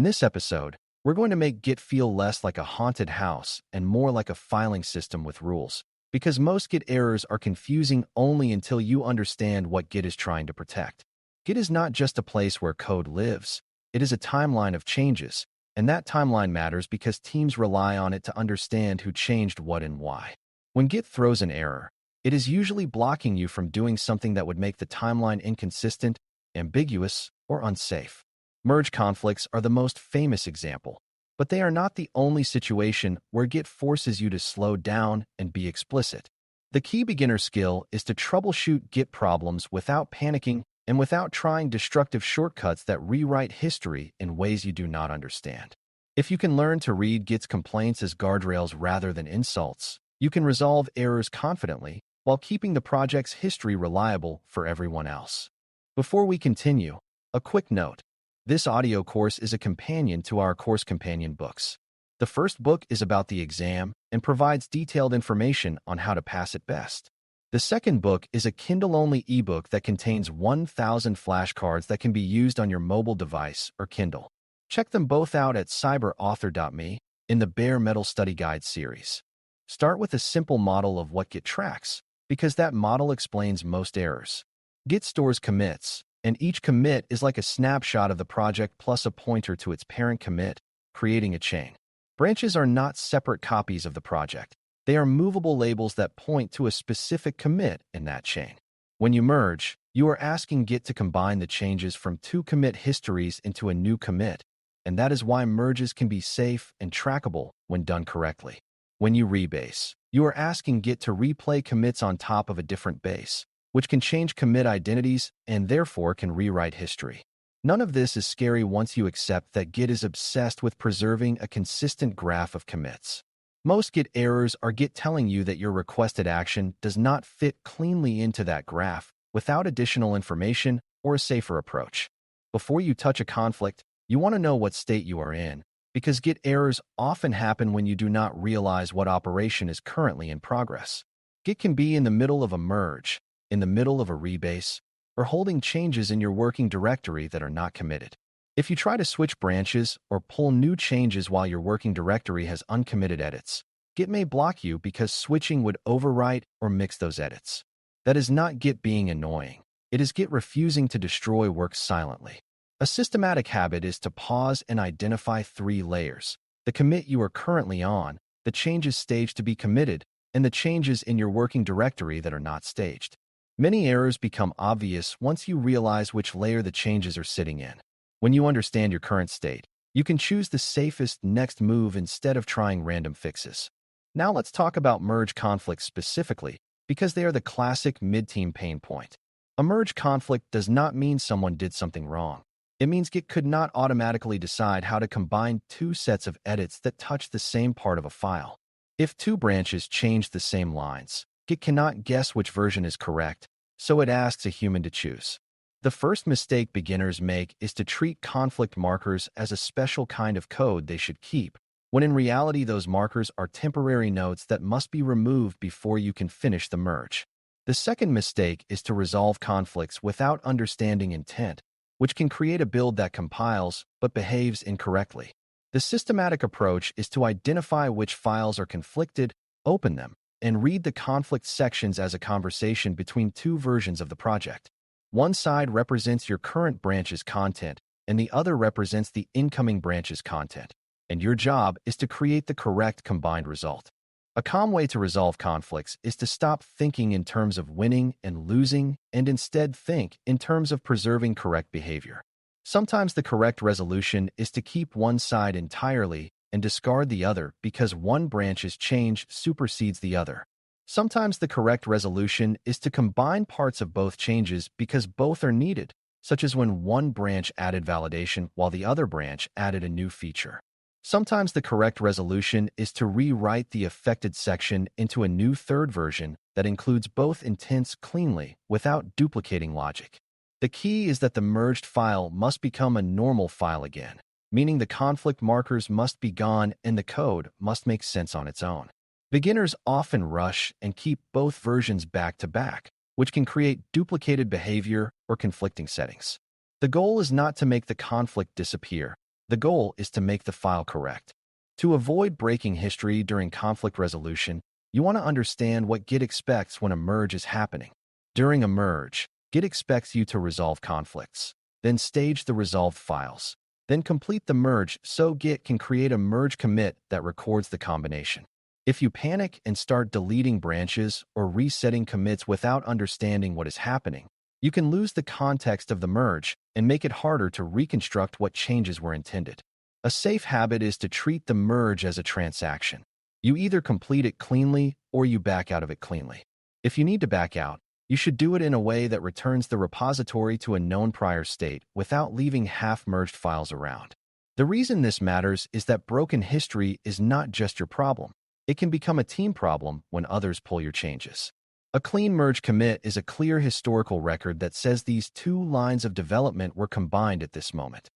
this episode, we're going to make Git feel less like a haunted house and more like a filing system with rules, because most Git errors are confusing only until you understand what Git is trying to protect. Git is not just a place where code lives. It is a timeline of changes, and that timeline matters because teams rely on it to understand who changed what and why. When Git throws an error, it is usually blocking you from doing something that would make the timeline inconsistent, ambiguous, or unsafe. Merge conflicts are the most famous example, but they are not the only situation where Git forces you to slow down and be explicit. The key beginner skill is to troubleshoot Git problems without panicking and without trying destructive shortcuts that rewrite history in ways you do not understand. If you can learn to read Git's complaints as guardrails rather than insults, you can resolve errors confidently while keeping the project's history reliable for everyone else. Before we continue, a quick note. This audio course is a companion to our course companion books. The first book is about the exam and provides detailed information on how to pass it best. The second book is a Kindle-only ebook that contains 1,000 flashcards that can be used on your mobile device or Kindle. Check them both out at cyber.author.me in the Bare Metal Study Guide series. Start with a simple model of what Git tracks, because that model explains most errors. Git stores commits, and each commit is like a snapshot of the project plus a pointer to its parent commit, creating a chain. Branches are not separate copies of the project. They are movable labels that point to a specific commit in that chain. When you merge, you are asking Git to combine the changes from two commit histories into a new commit, and that is why merges can be safe and trackable when done correctly. When you rebase, you are asking Git to replay commits on top of a different base, which can change commit identities and therefore can rewrite history. None of this is scary once you accept that Git is obsessed with preserving a consistent graph of commits. Most Git errors are Git telling you that your requested action does not fit cleanly into that graph without additional information or a safer approach. Before you touch a conflict, you want to know what state you are in, because Git errors often happen when you do not realize what operation is currently in progress. Git can be in the middle of a merge, in the middle of a rebase, or holding changes in your working directory that are not committed. If you try to switch branches or pull new changes while your working directory has uncommitted edits, Git may block you because switching would overwrite or mix those edits. That is not Git being annoying. It is Git refusing to destroy work silently. A systematic habit is to pause and identify 3 layers: the commit you are currently on, the changes staged to be committed, and the changes in your working directory that are not staged. Many errors become obvious once you realize which layer the changes are sitting in. When you understand your current state, you can choose the safest next move instead of trying random fixes. Now let's talk about merge conflicts specifically, because they are the classic mid-team pain point. A merge conflict does not mean someone did something wrong. It means Git could not automatically decide how to combine 2 sets of edits that touch the same part of a file. If 2 branches change the same lines, Git cannot guess which version is correct, so it asks a human to choose. The first mistake beginners make is to treat conflict markers as a special kind of code they should keep, when in reality those markers are temporary notes that must be removed before you can finish the merge. The second mistake is to resolve conflicts without understanding intent, which can create a build that compiles but behaves incorrectly. The systematic approach is to identify which files are conflicted, open them, and read the conflict sections as a conversation between 2 versions of the project. One side represents your current branch's content, and the other represents the incoming branch's content, and your job is to create the correct combined result. A calm way to resolve conflicts is to stop thinking in terms of winning and losing and instead think in terms of preserving correct behavior. Sometimes the correct resolution is to keep one side entirely and discard the other because one branch's change supersedes the other. Sometimes the correct resolution is to combine parts of both changes because both are needed, such as when one branch added validation while the other branch added a new feature. Sometimes the correct resolution is to rewrite the affected section into a new third version that includes both intents cleanly without duplicating logic. The key is that the merged file must become a normal file again, meaning the conflict markers must be gone and the code must make sense on its own. Beginners often rush and keep both versions back to back, which can create duplicated behavior or conflicting settings. The goal is not to make the conflict disappear, The goal is to make the file correct. To avoid breaking history during conflict resolution, you want to understand what Git expects when a merge is happening. During a merge, Git expects you to resolve conflicts, then stage the resolved files, then complete the merge so Git can create a merge commit that records the combination. If you panic and start deleting branches or resetting commits without understanding what is happening, you can lose the context of the merge and make it harder to reconstruct what changes were intended. A safe habit is to treat the merge as a transaction. You either complete it cleanly or you back out of it cleanly. If you need to back out, you should do it in a way that returns the repository to a known prior state without leaving half-merged files around. The reason this matters is that broken history is not just your problem. It can become a team problem when others pull your changes. A clean merge commit is a clear historical record that says these two lines of development were combined at this moment.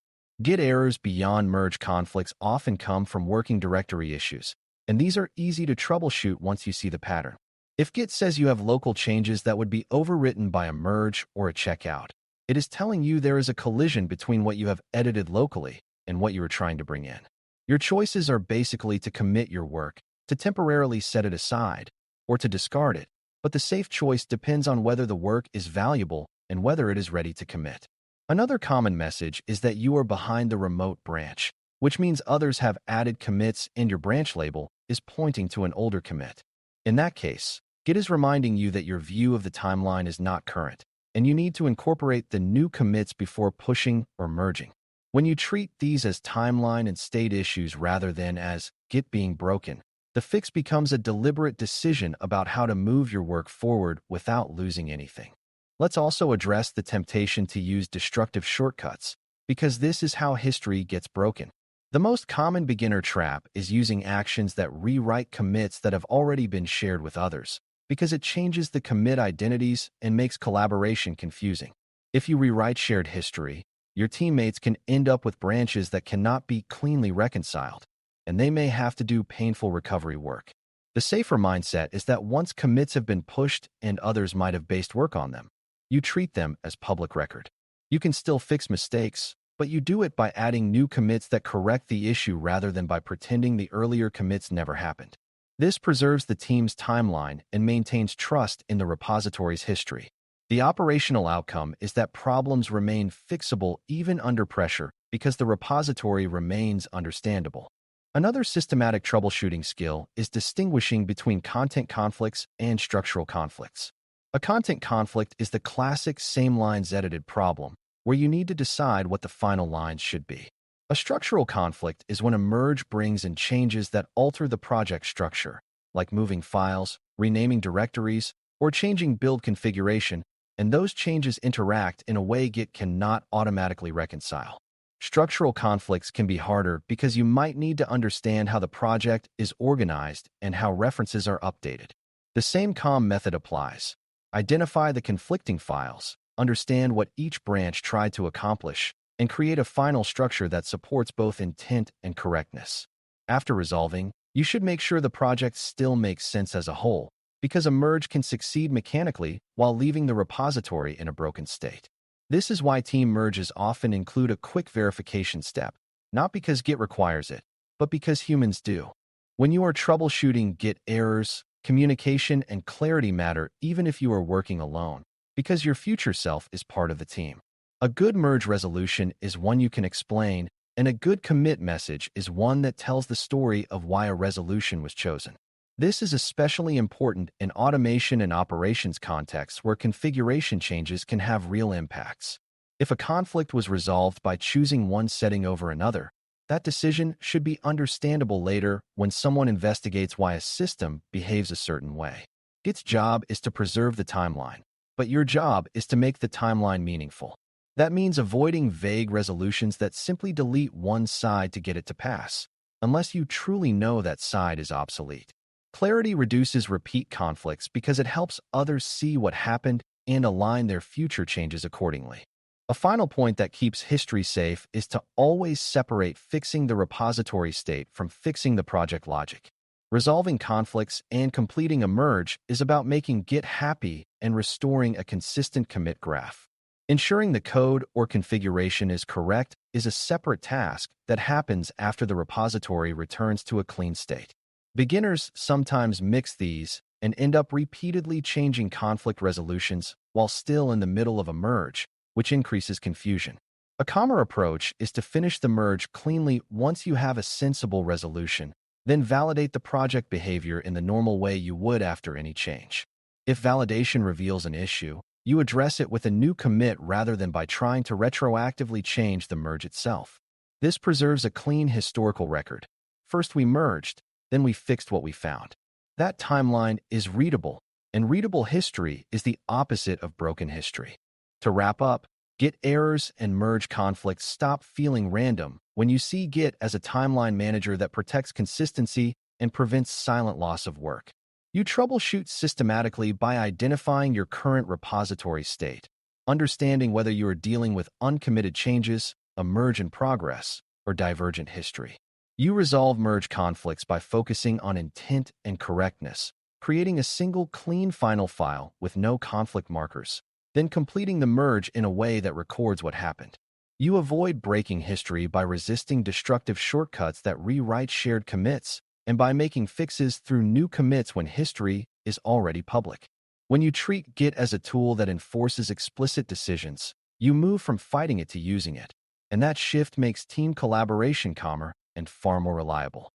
Git errors beyond merge conflicts often come from working directory issues, and these are easy to troubleshoot once you see the pattern. If Git says you have local changes that would be overwritten by a merge or a checkout, it is telling you there is a collision between what you have edited locally and what you are trying to bring in. Your choices are basically to commit your work, to temporarily set it aside, or to discard it, but the safe choice depends on whether the work is valuable and whether it is ready to commit. Another common message is that you are behind the remote branch, which means others have added commits and your branch label is pointing to an older commit. In that case, Git is reminding you that your view of the timeline is not current, and you need to incorporate the new commits before pushing or merging. When you treat these as timeline and state issues rather than as Git being broken, the fix becomes a deliberate decision about how to move your work forward without losing anything. Let's also address the temptation to use destructive shortcuts, because this is how history gets broken. The most common beginner trap is using actions that rewrite commits that have already been shared with others, because it changes the commit identities and makes collaboration confusing. If you rewrite shared history, your teammates can end up with branches that cannot be cleanly reconciled, and they may have to do painful recovery work. The safer mindset is that once commits have been pushed and others might have based work on them, you treat them as public record. You can still fix mistakes, but you do it by adding new commits that correct the issue rather than by pretending the earlier commits never happened. This preserves the team's timeline and maintains trust in the repository's history. The operational outcome is that problems remain fixable even under pressure because the repository remains understandable. Another systematic troubleshooting skill is distinguishing between content conflicts and structural conflicts. A content conflict is the classic same lines edited problem, where you need to decide what the final lines should be. A structural conflict is when a merge brings in changes that alter the project structure, like moving files, renaming directories, or changing build configuration, and those changes interact in a way Git cannot automatically reconcile. Structural conflicts can be harder because you might need to understand how the project is organized and how references are updated. The same COM method applies. Identify the conflicting files, understand what each branch tried to accomplish, and create a final structure that supports both intent and correctness. After resolving, you should make sure the project still makes sense as a whole, because a merge can succeed mechanically while leaving the repository in a broken state. This is why team merges often include a quick verification step, not because Git requires it, but because humans do. When you are troubleshooting Git errors, communication and clarity matter even if you are working alone, because your future self is part of the team. A good merge resolution is one you can explain, and a good commit message is one that tells the story of why a resolution was chosen. This is especially important in automation and operations contexts where configuration changes can have real impacts. If a conflict was resolved by choosing one setting over another, that decision should be understandable later when someone investigates why a system behaves a certain way. Git's job is to preserve the timeline, but your job is to make the timeline meaningful. That means avoiding vague resolutions that simply delete one side to get it to pass, unless you truly know that side is obsolete. Clarity reduces repeat conflicts because it helps others see what happened and align their future changes accordingly. A final point that keeps history safe is to always separate fixing the repository state from fixing the project logic. Resolving conflicts and completing a merge is about making Git happy and restoring a consistent commit graph. Ensuring the code or configuration is correct is a separate task that happens after the repository returns to a clean state. Beginners sometimes mix these and end up repeatedly changing conflict resolutions while still in the middle of a merge, which increases confusion. A calmer approach is to finish the merge cleanly once you have a sensible resolution, then validate the project behavior in the normal way you would after any change. If validation reveals an issue, you address it with a new commit rather than by trying to retroactively change the merge itself. This preserves a clean historical record. First we merged, then we fixed what we found. That timeline is readable, and readable history is the opposite of broken history. To wrap up, Git errors and merge conflicts stop feeling random when you see Git as a timeline manager that protects consistency and prevents silent loss of work. You troubleshoot systematically by identifying your current repository state, understanding whether you are dealing with uncommitted changes, a merge in progress, or divergent history. You resolve merge conflicts by focusing on intent and correctness, creating a single clean final file with no conflict markers, then completing the merge in a way that records what happened. You avoid breaking history by resisting destructive shortcuts that rewrite shared commits, and by making fixes through new commits when history is already public. When you treat Git as a tool that enforces explicit decisions, you move from fighting it to using it, and that shift makes team collaboration calmer and far more reliable.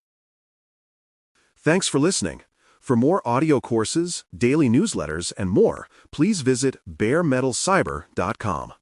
Thanks for listening. For more audio courses, daily newsletters, and more, please visit BareMetalCyber.com.